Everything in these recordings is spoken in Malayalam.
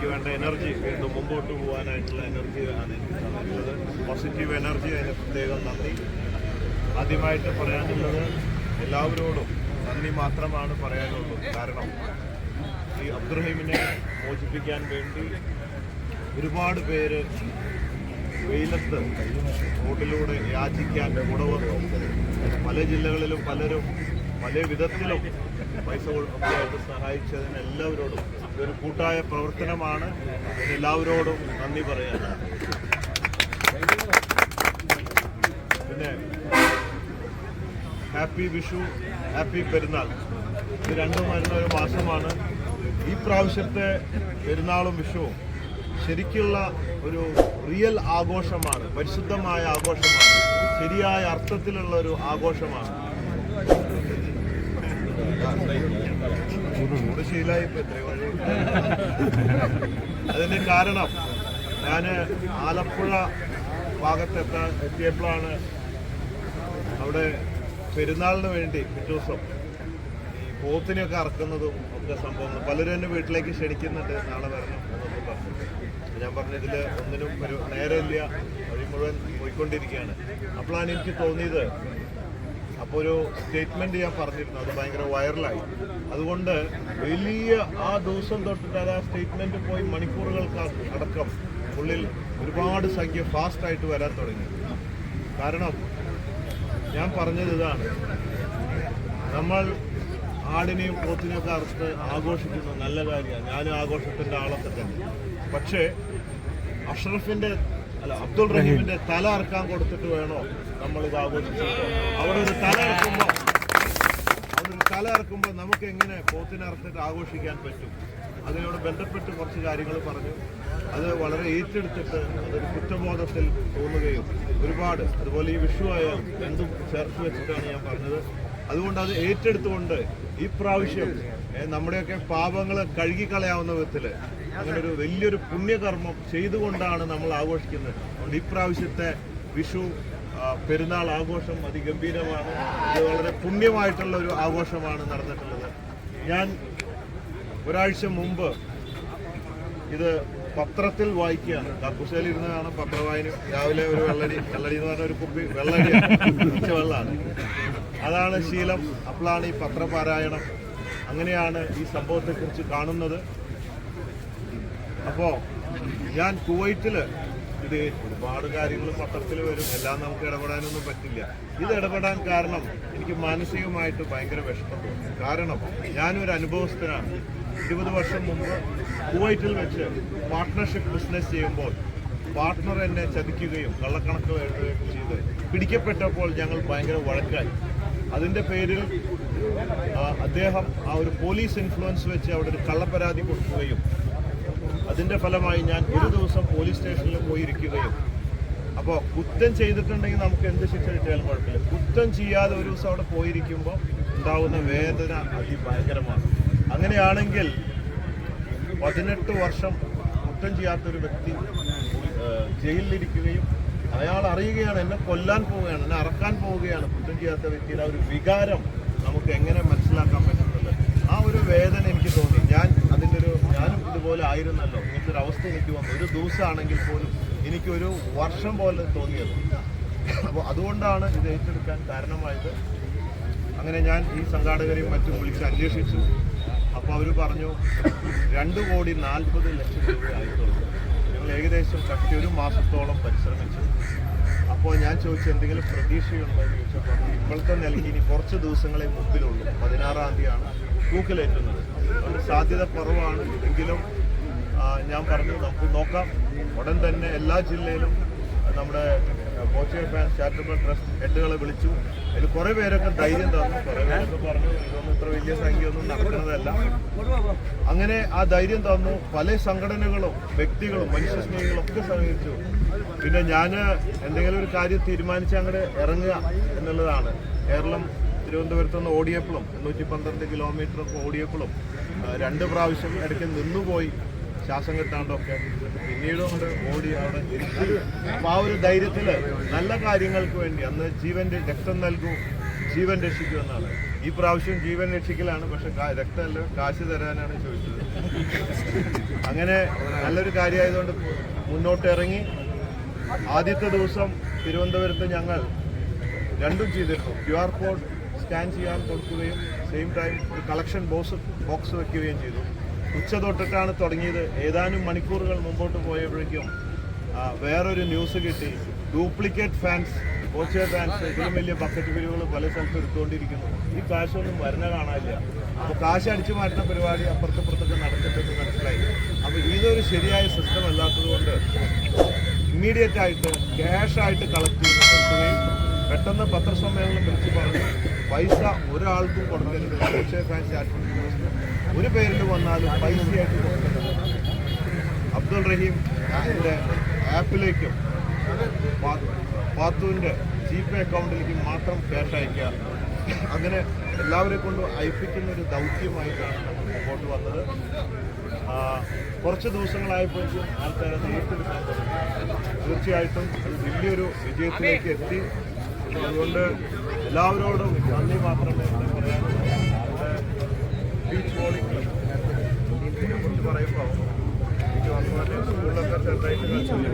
എനിക്ക് വേണ്ട എനർജി വീണ്ടും മുമ്പോട്ട് പോകാനായിട്ടുള്ള എനർജി ആണ് എനിക്ക് തന്നിട്ടുള്ളത്. Positive energy. അതിന് പ്രത്യേകം നന്ദി. ആദ്യമായിട്ട് പറയാനുള്ളത് എല്ലാവരോടും നന്ദി മാത്രമാണ് പറയാനുള്ളൂ. കാരണം ഈ അബ്ദുറഹീമിനെ മോചിപ്പിക്കാൻ വേണ്ടി ഒരുപാട് പേര് വെയിലത്ത് റോഡിലൂടെ യാചിക്കാൻ കൂടെ വന്നു. പല ജില്ലകളിലും പലരും പല വിധത്തിലും പൈസ ഒക്കെയായിട്ട് സഹായിച്ചതിന് എല്ലാവരോടും ഇതൊരു കൂട്ടായ പ്രവർത്തനമാണ്. എല്ലാവരോടും നന്ദി പറയാനാണ്. പിന്നെ ഹാപ്പി വിഷു, ഹാപ്പി പെരുന്നാൾ. ഇത് രണ്ടും വരുന്ന ഒരു മാസമാണ്. ഈ പ്രാവശ്യത്തെ പെരുന്നാളും വിഷുവും ശരിക്കുള്ള ഒരു റിയൽ ആഘോഷമാണ്, പരിശുദ്ധമായ ആഘോഷമാണ്, ശരിയായ അർത്ഥത്തിലുള്ള ഒരു ആഘോഷമാണ്. അതിന്റെ കാരണം ഞാൻ ആലപ്പുഴ എത്തിയപ്പോഴാണ് അവിടെ പെരുന്നാളിന് വേണ്ടി പിറ്റേ ദിവസം ഈ പോത്തിനെയൊക്കെ അറക്കുന്നതും ഒക്കെ സംഭവം. പലരും എന്നെ വീട്ടിലേക്ക് ക്ഷണിക്കുന്നുണ്ട്, നാളെ വരണം എന്നൊക്കെ പറഞ്ഞു. ഞാൻ പറഞ്ഞു ഇതിൽ ഒന്നിനും ഒരു നേരമില്ല, വഴി മുഴുവൻ പോയിക്കൊണ്ടിരിക്കുകയാണ്. അപ്പോഴാണ് എനിക്ക് തോന്നിയത്, അപ്പോൾ ഒരു സ്റ്റേറ്റ്മെൻറ്റ് ഞാൻ പറഞ്ഞിരുന്നു, അത് ഭയങ്കര വൈറലായി. അതുകൊണ്ട് വലിയ ആ ദിവസം തൊട്ടിട്ട് അത് ആ സ്റ്റേറ്റ്മെൻറ്റ് പോയി മണിക്കൂറുകൾക്ക് അടക്കം ഉള്ളിൽ ഒരുപാട് സംഖ്യ ഫാസ്റ്റായിട്ട് വരാൻ തുടങ്ങി. കാരണം ഞാൻ പറഞ്ഞത് ഇതാണ്, നമ്മൾ ആടിനെയും പോത്തിനെയും ഒക്കെ അറുത്ത് ആഘോഷിക്കുന്നത് നല്ല കാര്യമാണ്. ഞാനും ആഘോഷത്തിൻ്റെ ആളൊക്കെ തന്നെ. പക്ഷേ അബ്ദുൾ റഹീമിന്റെ തല അറക്കാൻ കൊടുത്തിട്ട് വേണോ നമ്മളിത് ആഘോഷിച്ചത്? അവിടെ ഒരു തല ഇറക്കുമ്പോൾ നമുക്ക് എങ്ങനെ പോത്തിനെ അറുത്തിട്ട് ആഘോഷിക്കാൻ പറ്റും? അതിനോട് ബന്ധപ്പെട്ട് കുറച്ച് കാര്യങ്ങൾ പറഞ്ഞു. അത് വളരെ ഏറ്റെടുത്തിട്ട് അതൊരു കുറ്റബോധത്തിൽ തോന്നുകയും ഒരുപാട്, അതുപോലെ ഈ വിഷു ആയാലും എന്തും ചേർത്ത് വെച്ചിട്ടാണ് ഞാൻ പറഞ്ഞത്. അതുകൊണ്ട് അത് ഏറ്റെടുത്തുകൊണ്ട് ഈ പ്രാവശ്യം നമ്മുടെയൊക്കെ പാപങ്ങൾ കഴുകിക്കളയാവുന്ന വിധത്തിൽ അങ്ങനെ ഒരു വലിയൊരു പുണ്യകർമ്മം ചെയ്തുകൊണ്ടാണ് നമ്മൾ ആഘോഷിക്കുന്നത്. അതുകൊണ്ട് ഇപ്രാവശ്യത്തെ വിഷു പെരുന്നാൾ ആഘോഷം അതിഗംഭീരമാണ്. ഇത് വളരെ പുണ്യമായിട്ടുള്ള ഒരു ആഘോഷമാണ് നടന്നിട്ടുള്ളത്. ഞാൻ ഒരാഴ്ച മുമ്പ് ഇത് പത്രത്തിൽ വായിക്കുകയാണ്. കക്കൂസയിൽ ഇരുന്നതാണ് പത്രവായന. രാവിലെ ഒരു വെള്ളടി എന്ന് പറഞ്ഞ ഒരു കുപ്പി വെള്ളമാണ്, അതാണ് ശീലം. അപ്പോഴാണ് ഈ പത്രപാരായണം. അങ്ങനെയാണ് ഈ സംഭവത്തെക്കുറിച്ച് കാണുന്നത്. അപ്പോൾ ഞാൻ കുവൈറ്റിൽ ഇത് ഒരുപാട് കാര്യങ്ങൾ പത്രത്തിൽ വരും, എല്ലാം നമുക്ക് ഇടപെടാനൊന്നും പറ്റില്ല. ഇത് ഇടപെടാൻ കാരണം എനിക്ക് മാനസികമായിട്ട് ഭയങ്കര വിഷമം തോന്നി. കാരണം ഞാനൊരു അനുഭവസ്ഥനാണ്. 20 വർഷം മുമ്പ് കുവൈറ്റിൽ വെച്ച് പാർട്ട്ണർഷിപ്പ് ബിസിനസ് ചെയ്യുമ്പോൾ പാർട്ട്ണർ എന്നെ ചതിക്കുകയും കള്ളക്കണക്ക് എഴുതുകയും ചെയ്ത് പിടിക്കപ്പെട്ടപ്പോൾ ഞങ്ങൾ ഭയങ്കര വഴക്കായി. അതിൻ്റെ പേരിൽ അദ്ദേഹം ആ ഒരു പോലീസ് ഇൻഫ്ലുവൻസ് വെച്ച് അവിടെ ഒരു കള്ളപ്പരാതി കൊടുക്കുകയും അതിൻ്റെ ഫലമായി ഞാൻ ഒരു ദിവസം പോലീസ് സ്റ്റേഷനിൽ പോയിരിക്കുകയും, അപ്പോൾ കുറ്റം ചെയ്തിട്ടുണ്ടെങ്കിൽ നമുക്ക് എന്ത് ശിക്ഷ കിട്ടിയാലും കുഴപ്പമില്ല, കുറ്റം ചെയ്യാതെ ഒരു ദിവസം അവിടെ പോയിരിക്കുമ്പോൾ ഉണ്ടാവുന്ന വേദന അതിഭയങ്കരമാണ്. അങ്ങനെയാണെങ്കിൽ 18 വർഷം കുറ്റം ചെയ്യാത്തൊരു വ്യക്തി ജയിലിലിരിക്കുകയും അയാൾ അറിയുകയാണ് എന്നെ കൊല്ലാൻ പോവുകയാണ്, എന്നെ അറക്കാൻ പോവുകയാണ്. കുറ്റം ചെയ്യാത്ത വ്യക്തിയുടെ ആ ഒരു വികാരം നമുക്ക് എങ്ങനെ മനസ്സിലാക്കാൻ പറ്റുന്നത്? ആ ഒരു വേദന എനിക്ക് തോന്നി. ഞാനും ഇതുപോലെ ആയിരുന്നല്ലോ, ഇങ്ങനത്തെ ഒരു അവസ്ഥ എനിക്ക് വന്നു. ഒരു ദിവസമാണെങ്കിൽ പോലും എനിക്കൊരു വർഷം പോലെ തോന്നിയത്. അപ്പോൾ അതുകൊണ്ടാണ് ഇത് ഏറ്റെടുക്കാൻ കാരണമായത്. അങ്ങനെ ഞാൻ ഈ സംഘാടകരെയും മറ്റും വിളിച്ച് അന്വേഷിച്ചു. അപ്പോൾ അവർ പറഞ്ഞു 2,40,00,000 രൂപ ആയിട്ടുള്ളൂ. ഞങ്ങൾ ഏകദേശം കഷ്ടി ഒരു മാസത്തോളം പരിശ്രമിച്ചു. അപ്പോൾ ഞാൻ ചോദിച്ചു എന്തെങ്കിലും പ്രതീക്ഷയുണ്ടോ എന്ന് ചോദിച്ചപ്പോൾ ഇപ്പോഴത്തെ നിലയ്ക്ക് ഇനി കുറച്ച് ദിവസങ്ങളെ മുമ്പിലുള്ളൂ. 16-ാം തീയതിയാണ് തൂക്കിലേറ്റുന്നത്. അതുകൊണ്ട് സാധ്യത കുറവാണ്. എങ്കിലും ഞാൻ പറഞ്ഞു നമുക്ക് നോക്കാം. ഉടൻ തന്നെ എല്ലാ ജില്ലയിലും നമ്മുടെ പോച്ചർ ഫാൻസ് ചാരിറ്റബിൾ ട്രസ്റ്റ് ഹെഡുകളെ വിളിച്ചു. അതിൽ കുറേ പേരൊക്കെ ധൈര്യം തന്നു, കുറേ പേരൊക്കെ പറഞ്ഞു ഇതൊന്നും ഇത്ര വലിയ സംഖ്യയൊന്നും നടക്കുന്നതല്ല. അങ്ങനെ ആ ധൈര്യം തന്നു. പല സംഘടനകളും വ്യക്തികളും മനുഷ്യസ്നേഹികളും ഒക്കെ സഹകരിച്ചു. പിന്നെ ഞാൻ എന്തെങ്കിലും ഒരു കാര്യം തീരുമാനിച്ച് അങ്ങോട്ട് ഇറങ്ങുക എന്നുള്ളതാണ്. കേരളം തിരുവനന്തപുരത്ത് നിന്ന് ഓടിയപ്പോഴും 812 കിലോമീറ്ററൊക്കെ ഓടിയപ്പോഴും 2 പ്രാവശ്യം ഇടയ്ക്ക് നിന്നുപോയി ശ്വാസം കിട്ടാണ്ടൊക്കെ. പിന്നീടും കൊണ്ട് ഓടി അവിടെ ഇരിക്കും. അപ്പോൾ ആ ഒരു ധൈര്യത്തിൽ നല്ല കാര്യങ്ങൾക്ക് വേണ്ടി അന്ന് രക്തം നൽകൂ, ജീവൻ രക്ഷിക്കൂ എന്നാണ്. ഈ പ്രാവശ്യം ജീവൻ രക്ഷിക്കലാണ്, പക്ഷെ രക്തമല്ല കാശ് തരാനാണ് ചോദിച്ചത്. അങ്ങനെ നല്ലൊരു കാര്യമായതുകൊണ്ട് മുന്നോട്ട് ഇറങ്ങി. ആദ്യത്തെ ദിവസം തിരുവനന്തപുരത്ത് ഞങ്ങൾ രണ്ടും ചെയ്തിരുന്നു. QR കോഡ് സ്കാൻ ചെയ്യാൻ കൊടുക്കുകയും സെയിം ടൈം ഒരു കളക്ഷൻ ബോക്സ് വയ്ക്കുകയും ചെയ്തു. ഉച്ച തൊട്ടിട്ടാണ് തുടങ്ങിയത്. ഏതാനും മണിക്കൂറുകൾ മുമ്പോട്ട് പോയപ്പോഴേക്കും വേറൊരു ന്യൂസ് കിട്ടി. ഡ്യൂപ്ലിക്കേറ്റ് ഫാൻസ്, കോച്ച് ഫാൻസ് ഇതിലും വലിയ ബക്കറ്റ് പിരിവുകൾ പല സ്ഥലത്തും എടുത്തുകൊണ്ടിരിക്കുന്നു. ഈ കാശൊന്നും വരുന്ന കാണാനില്ല. അപ്പോൾ കാശ് അടിച്ചു മാറ്റുന്ന പരിപാടി അപ്പുറത്തപ്പുറത്തൊക്കെ നടത്തിട്ടെന്ന് മനസ്സിലായി. അപ്പോൾ ഇതൊരു ശരിയായ സിസ്റ്റം അല്ലാത്തത് കൊണ്ട് ഇമ്മീഡിയറ്റ് ആയിട്ട് ക്യാഷായിട്ട് കളക്ട് ചെയ്ത് കൊടുക്കുകയും പെട്ടെന്ന് പത്രസമ്മേളനം വിളിച്ച് പറഞ്ഞു പൈസ ഒരാൾക്കും കൊടുക്കരുത്. കോച്ച് ഫാൻസ് ആക്ടിവിറ്റീസ് ഒരു പേരിൽ വന്നാലും പൈസയായിട്ട് കൊടുക്കുന്നത്. അബ്ദുൾ റഹീം എൻ്റെ ആപ്പിലേക്കും പാത്തുവിൻ്റെ GPay അക്കൗണ്ടിലേക്കും മാത്രം ക്യാഷ് അയക്കുക. അങ്ങനെ എല്ലാവരെ കൊണ്ടും അയപ്പിക്കുന്ന ഒരു ദൗത്യമായിട്ടാണ് നമ്മൾ മുമ്പോട്ട് വന്നത്. കുറച്ച് ദിവസങ്ങളായപ്പോഴേക്കും ആൾക്കാരത് ഏറ്റെടുക്കാൻ തുടങ്ങി. തീർച്ചയായിട്ടും അത് വലിയൊരു വിജയത്തിലേക്ക് എത്തി. അതുകൊണ്ട് എല്ലാവരോടും നന്ദി മാത്രമേ ഇവിടെ പറയാനുള്ളൂ. നമ്മുടെ ബീച്ച് വോളിംഗ് ക്ലബിനെ കുറിച്ച് പറയുമ്പോൾ എനിക്ക് വന്നുപോലെ സ്കൂളിലൊക്കെ ചെറുതായിട്ട്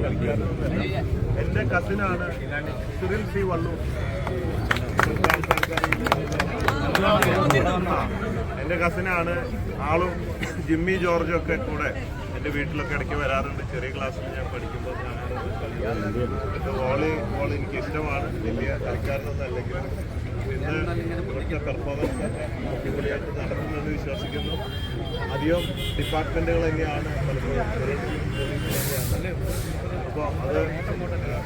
കളിക്കാറുണ്ട്. എൻ്റെ കസിനാണ് സിറിൽ C. വള്ളൂർ. എൻ്റെ കസിനാണ്. ആളും ജിമ്മി ജോർജും ഒക്കെ കൂടെ എൻ്റെ വീട്ടിലൊക്കെ ഇടയ്ക്ക് വരാറുണ്ട്. ചെറിയ ക്ലാസ്സിൽ ഞാൻ പഠിക്കുമ്പോൾ എൻ്റെ വോളിബോൾ എനിക്ക് ഇഷ്ടമാണ്. വലിയ കളിക്കാരനൊന്നും അല്ലെങ്കിലും ഇന്ന് ഇവിടുത്തെ പെർഫോമൻസ് അടിപൊളിയായിട്ട് നടത്തുമെന്ന് വിശ്വസിക്കുന്നു. അധികം ഡിപ്പാർട്ട്മെൻറ്റുകൾ തന്നെയാണ് പലപ്പോഴും. അപ്പോൾ അത്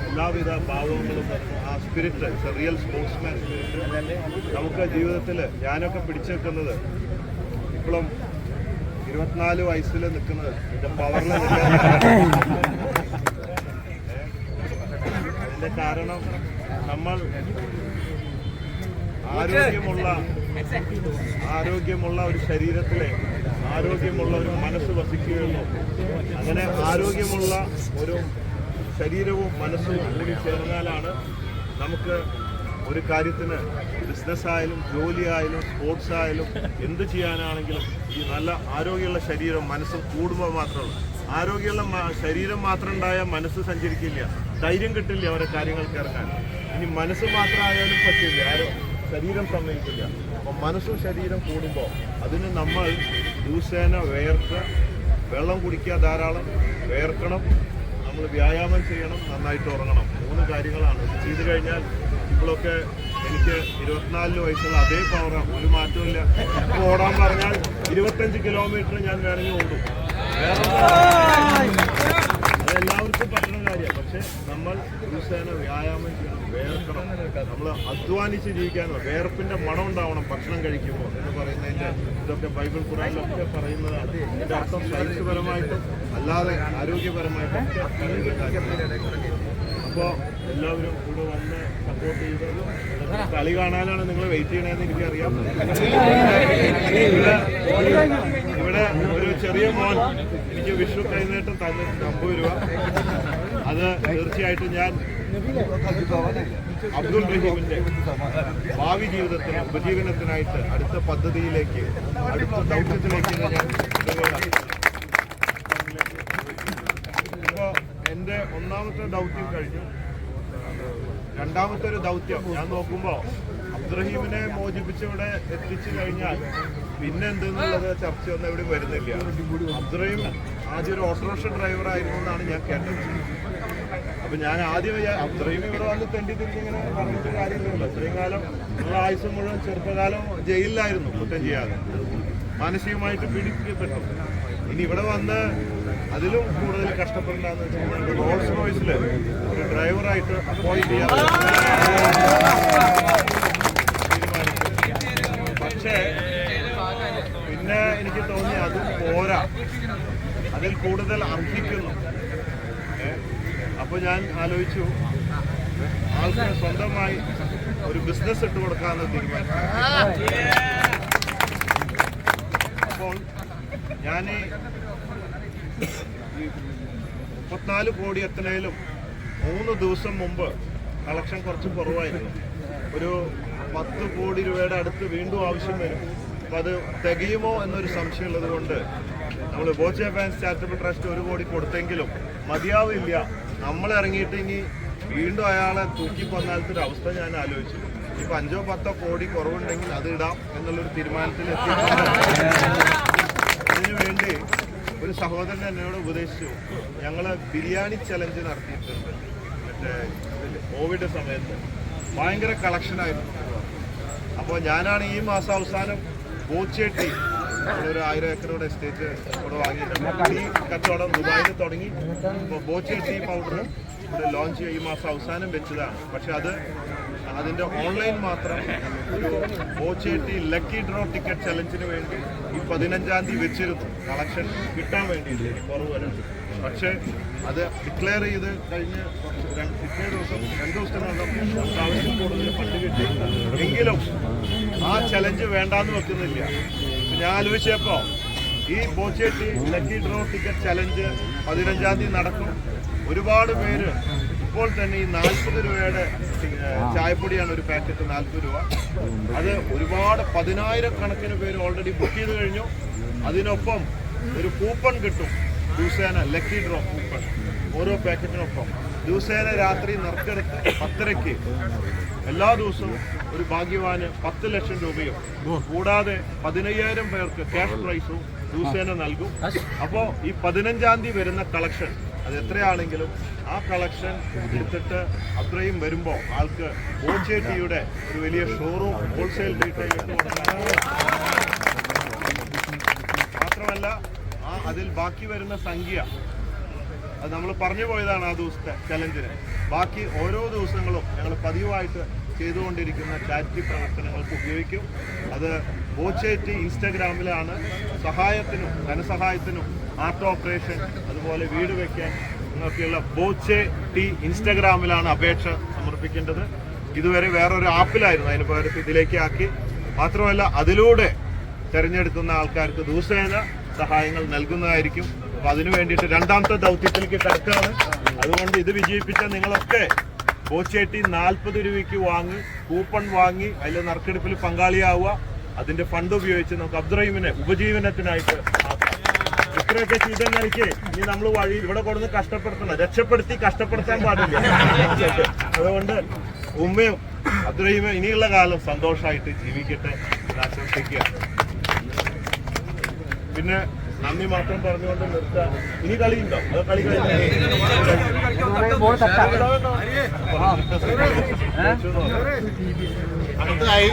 എല്ലാവിധ ഭാവങ്ങളും ആ സ്പിരിറ്റ്, റിയൽ സ്പോർട്സ്മാൻ സ്പിരിറ്റ് നമുക്ക് ജീവിതത്തിൽ ഞാനൊക്കെ പിടിച്ചു വെക്കുന്നത് ഇപ്പോഴും 24 വയസ്സിൽ നിൽക്കുന്നത് എൻ്റെ പവറിൽ അതിൻ്റെ കാരണം നമ്മൾ ആരോഗ്യമുള്ള ഒരു ശരീരത്തിലെ ആരോഗ്യമുള്ള ഒരു മനസ്സ് വസിക്കുകയുള്ളൂ. അങ്ങനെ ആരോഗ്യമുള്ള ഒരു ശരീരവും മനസ്സും കൂടി ചേർന്നാലാണ് നമുക്ക് ഒരു കാര്യത്തിന് ബിസിനസ്സായാലും ജോലിയായാലും സ്പോർട്സ് ആയാലും എന്ത് ചെയ്യാനാണെങ്കിലും ഈ നല്ല ആരോഗ്യമുള്ള ശരീരം മനസ്സും കൂടുമ്പോൾ മാത്രമേ. ആരോഗ്യമുള്ള ശരീരം മാത്രം ഉണ്ടായാൽ മനസ്സ് സഞ്ചരിക്കില്ല, ധൈര്യം കിട്ടില്ല അവരെ കാര്യങ്ങൾക്ക് ഇറങ്ങാൻ. ഇനി മനസ്സ് മാത്രമായാലും പറ്റില്ല, ശരീരം സമ്മതിക്കില്ല. അപ്പം മനസ്സും ശരീരം കൂടുമ്പോൾ അതിന് നമ്മൾ ദിവസേന വേർക്കുക, വെള്ളം കുടിക്കുക, ധാരാളം വേർക്കണം, നമ്മൾ വ്യായാമം ചെയ്യണം, നന്നായിട്ട് ഉറങ്ങണം. 3 കാര്യങ്ങളാണ്. ഇത് ചെയ്തു കഴിഞ്ഞാൽ ഇപ്പോഴൊക്കെ എനിക്ക് 24 വയസ്സുള്ള അതേ പവറാണ്, ഒരു മാറ്റമില്ല. ഇപ്പോൾ ഓടാൻ പറഞ്ഞാൽ 25 കിലോമീറ്റർ ഞാൻ വേണമെങ്കിൽ ഓടും. അതെല്ലാവർക്കും പറ്റുന്ന കാര്യമാണ്. പക്ഷെ നമ്മൾ ദിവസേന വ്യായാമം ചെയ്യണം, വേർക്കണം. നമ്മൾ അധ്വാനിച്ച് ജീവിക്കാനോ വേർപ്പിൻ്റെ മണം ഉണ്ടാവണം ഭക്ഷണം കഴിക്കുമ്പോൾ എന്ന് പറയുന്നതിൻ്റെ ഇതൊക്കെ ബൈബിൾ ഖുറാനിലൊക്കെ പറയുന്നതാണ്. ഇതിൻ്റെ അർത്ഥം സയൻസ് പരമായിട്ടും അല്ലാതെ ആരോഗ്യപരമായിട്ടും അപ്പോൾ എല്ലാവരും ഇവിടെ വന്ന് സപ്പോർട്ട് ചെയ്ത് കളി കാണാനാണ് നിങ്ങൾ വെയിറ്റ് ചെയ്യണതെന്ന് എനിക്കറിയാം. ഇവിടെ ഒരു ചെറിയ മോൻ എനിക്ക് വിഷു കൈനീട്ടം തന്നിട്ട് 50 രൂപ. അത് തീർച്ചയായിട്ടും ഞാൻ അബ്ദുൾ റഹീമിൻ്റെ ഭാവി ജീവിതത്തിന് ഉപജീവനത്തിനായിട്ട് അടുത്ത പദ്ധതിയിലേക്ക്, അടുത്ത ദൗത്യത്തിലേക്ക് ഞാൻ ഇടുകയാണ്. ഇപ്പോൾ എൻ്റെ ഒന്നാമത്തെ ദൗത്യം കഴിഞ്ഞു. രണ്ടാമത്തെ ഒരു ദൗത്യം ഞാൻ നോക്കുമ്പോൾ അബ്ദുറഹീമിനെ മോചിപ്പിച്ചിവിടെ എത്തിച്ചു കഴിഞ്ഞാൽ പിന്നെ എന്തെന്നുള്ളത് ചർച്ചയൊന്നും എവിടെ വരുന്നില്ല. അബ്ദുറഹീം ആദ്യം ഒരു ഓട്ടോറിക്ഷ ഡ്രൈവറായിരുന്നു എന്നാണ് ഞാൻ കേട്ടത്. അപ്പം ഞാൻ ആദ്യം അബ്ദുറഹീം ഇവിടെ വന്ന് തെണ്ടി തിരിഞ്ഞിങ്ങനെ പറഞ്ഞിട്ട് കാര്യമില്ലല്ലോ. ഇത്രയും കാലം നമ്മൾ ആയുസ് മുഴുവൻ ചെറുപ്പകാലം ജയിലിലായിരുന്നു, കുറ്റം ചെയ്യാതെ മാനസികമായിട്ട് പീഡിപ്പിക്കപ്പെട്ടു. ഇനി ഇവിടെ വന്ന് അതിലും കൂടുതൽ കഷ്ടപ്പെടേണ്ടെന്ന് വെച്ചാൽ റോൾസ് റോയ്സിൽ ഒരു ഡ്രൈവറായിട്ട് അപ്പോയിന്റ് ചെയ്യാൻ തീരുമാനിച്ചു. പക്ഷേ പിന്നെ എനിക്ക് തോന്നി അതും പോരാ, അതിൽ കൂടുതൽ അർഹിക്കുന്നു. അപ്പോൾ ഞാൻ ആലോചിച്ചു ആൾക്ക് സ്വന്തമായി ഒരു ബിസിനസ് ഇട്ട് കൊടുക്കാമെന്ന് തീരുമാനിച്ചു. അപ്പോൾ ഞാൻ 34 കോടി എത്തുന്നതിലും 3 ദിവസം മുമ്പ് കളക്ഷൻ കുറച്ച് കുറവായിരുന്നു. ഒരു 10 കോടി രൂപയുടെ അടുത്ത് വീണ്ടും ആവശ്യം വരും. അപ്പം അത് തികയുമോ എന്നൊരു സംശയമുള്ളത് കൊണ്ട് നമ്മൾ ബോച്ചെ ഫാൻസ് ചാരിറ്റബിൾ ട്രസ്റ്റ് 1 കോടി കൊടുത്തെങ്കിലും മതിയാവില്ല. നമ്മൾ ഇറങ്ങിയിട്ട് ഇനി വീണ്ടും അയാളെ തൂക്കിക്കൊന്നാലത്തെ ഒരു അവസ്ഥ ഞാൻ ആലോചിച്ചു. ഇപ്പം 5-10 കോടി കുറവുണ്ടെങ്കിൽ അത് ഇടാം എന്നുള്ളൊരു തീരുമാനത്തിൽ എത്തിയിട്ടുണ്ട്. അതിനുവേണ്ടി ഒരു സഹോദരൻ എന്നോട് ഉപദേശിച്ചു. ഞങ്ങൾ ബിരിയാണി ചലഞ്ച് നടത്തിയിട്ടുണ്ട് മറ്റേ കോവിഡ് സമയത്ത്. ഭയങ്കര കളക്ഷനായിരുന്നു. അപ്പോൾ ഞാനാണ് ഈ മാസം അവസാനം ബോച്ചേട്ടി ഒരു 1000 ഏക്കറുടെ എസ്റ്റേറ്റ് ഇവിടെ വാങ്ങിയിട്ടുണ്ട്. ഈ കച്ചവടം ദുബായിൽ തുടങ്ങി. ഇപ്പോൾ ബോച്ചെ ടീ പൗഡർ ഇവിടെ ലോഞ്ച് ഈ മാസം അവസാനം വെച്ചതാണ്. പക്ഷെ അതിൻ്റെ ഓൺലൈൻ മാത്രം ഒരു Boche tea lucky draw ticket ചലഞ്ചിന് വേണ്ടി ഈ 15-ാം തീയതി വെച്ചിരുന്നു, കളക്ഷൻ കിട്ടാൻ വേണ്ടിയിട്ട് കുറവ് വരുന്നത്. പക്ഷേ അത് ഡിക്ലെയർ ചെയ്ത് കഴിഞ്ഞ് പിറ്റേ ദിവസം 2 ദിവസത്തിനകം ആവശ്യം കൂടുതൽ ഫണ്ട് കിട്ടി. എങ്കിലും ആ ചലഞ്ച് വേണ്ടാന്ന് വെക്കുന്നില്ല. ഞാൻ ആലോചിച്ചപ്പോൾ ഈ Boche tea lucky draw ticket challenge 15-ാം തീയതി നടക്കും. ഒരുപാട് പേര് ഇപ്പോൾ തന്നെ ഈ 40 രൂപയുടെ ചായപ്പൊടിയാണ് ഒരു പാക്കറ്റ് 40 രൂപ. അത് ഒരുപാട് 10,000 കണക്കിന് പേര് ഓൾറെഡി ബുക്ക് ചെയ്ത് കഴിഞ്ഞു. അതിനൊപ്പം ഒരു കൂപ്പൺ കിട്ടും ദിവസേന, ലക്കി ഡ്രോ കൂപ്പൺ ഓരോ പാക്കറ്റിനൊപ്പം. ദിവസേന രാത്രി നറുക്കെടുത്ത് 10:30 എല്ലാ ദിവസവും ഒരു ഭാഗ്യവാന് 10 ലക്ഷം രൂപയും കൂടാതെ 15,000 പേർക്ക് ക്യാഷ് പ്രൈസും ദിവസേന നൽകും. അപ്പോൾ ഈ 15-ാം തീയതി വരുന്ന കളക്ഷൻ അത് എത്രയാണെങ്കിലും ആ കളക്ഷൻ എടുത്തിട്ട് അത്രയും വരുമ്പോൾ ആൾക്ക് ബോച്ചെ ടീയുടെ ഒരു വലിയ ഷോറൂം ഹോൾസെയിൽ റീറ്റെയിൽ മാത്രമല്ല അതിൽ ബാക്കി വരുന്ന സംഖ്യ അത് നമ്മൾ പറഞ്ഞു പോയതാണ് ആ ദിവസത്തെ ചലഞ്ചിന്. ബാക്കി ഓരോ ദിവസങ്ങളും ഞങ്ങൾ പതിവായിട്ട് ചെയ്തുകൊണ്ടിരിക്കുന്ന ചാരിറ്റി പ്രവർത്തനങ്ങൾക്ക് ഉപയോഗിക്കും. അത് ബോച്ചെ ടീ ഇൻസ്റ്റഗ്രാമിലാണ് സഹായത്തിനും ധനസഹായത്തിനും ആർട്ട് ഓപ്പറേഷൻ അതുപോലെ വീട് വയ്ക്കാൻ ഒക്കെയുള്ള ബോച്ചെ ടീ ഇൻസ്റ്റഗ്രാമിലാണ് അപേക്ഷ സമർപ്പിക്കേണ്ടത്. ഇതുവരെ വേറൊരു ആപ്പിലായിരുന്നു, അതിന് പകരം ഇതിലേക്ക് ആക്കി. മാത്രമല്ല അതിലൂടെ തിരഞ്ഞെടുക്കുന്ന ആൾക്കാർക്ക് ദിവസേന സഹായങ്ങൾ നൽകുന്നതായിരിക്കും. അപ്പോൾ അതിനു വേണ്ടിയിട്ട് 2ാമത്തെ ദൗത്യത്തിലേക്ക് കടക്കുകയാണ്. അതുകൊണ്ട് ഇത് വിജയിപ്പിച്ച നിങ്ങളൊക്കെ ബോച്ചെ ടീ 40 രൂപയ്ക്ക് വാങ്ങി കൂപ്പൺ വാങ്ങി അതിൽ നറുക്കെടുപ്പിൽ പങ്കാളിയാവുക. അതിന്റെ ഫണ്ട് ഉപയോഗിച്ച് നമുക്ക് അബ്ദുറഹീമിനെ ഉപജീവനത്തിനായിട്ട് ആക്കാം. ഇത്രയൊക്കെ ചെയ്ത നിലയ്ക്ക് ഇനി നമ്മൾ വഴി ഇവിടെ കൊടുന്ന് കഷ്ടപ്പെടുത്തണം, കഷ്ടപ്പെടുത്താൻ പാടില്ല. അതുകൊണ്ട് ഉമ്മയും അബ്ദുറഹീമും ഇനിയുള്ള കാലം സന്തോഷമായിട്ട് ജീവിക്കട്ടെ എന്ന് ആശംസിക്കുക. പിന്നെ നന്ദി മാത്രം പറഞ്ഞുകൊണ്ട് നിർത്താം. ഇനി കളിയുണ്ടോ? അത് കളി അടുത്തതായി